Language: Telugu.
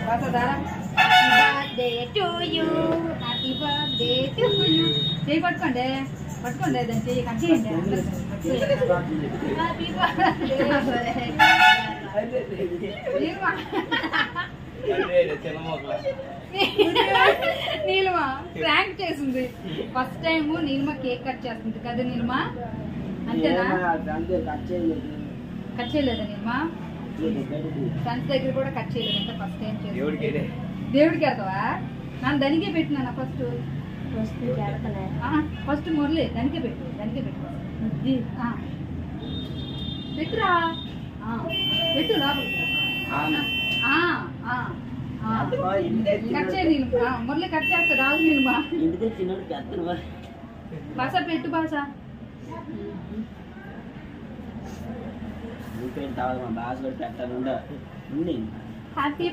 Birthday to you, happy birthday to you. చేయి పట్టుకోండి, పట్టుకోండి, దాన్ని చేయి కట్ చేయండి. హ్యాపీ బర్త్డే నీలిమా ప్రాంక్ చేసింది. First time Neelima cake cut చేస్తుంది కదా నీలిమా, అంతేనా? కట్ చేయలేదా నీలిమా? ఫ్రెండ్స్ దగ్గర కూడా కట్ చేయలేదు అంటే ఫస్ట్ టైం చేసి దేవుడికి వెళ్తావా? నన్ను దానికే పెట్టినా ఫస్ట్ ఫస్ట్ మురళి దానికే పెట్టు, దానికే పెట్టు పెట్టురా, పెట్టు లోపలికి కట్ చేయ నీళ్ళు. మురళి కట్ చేస్తా రాదు నీళ్ళమా. బాస పెట్టు బాస. బాస పెట్టాలి. హ్యాపీ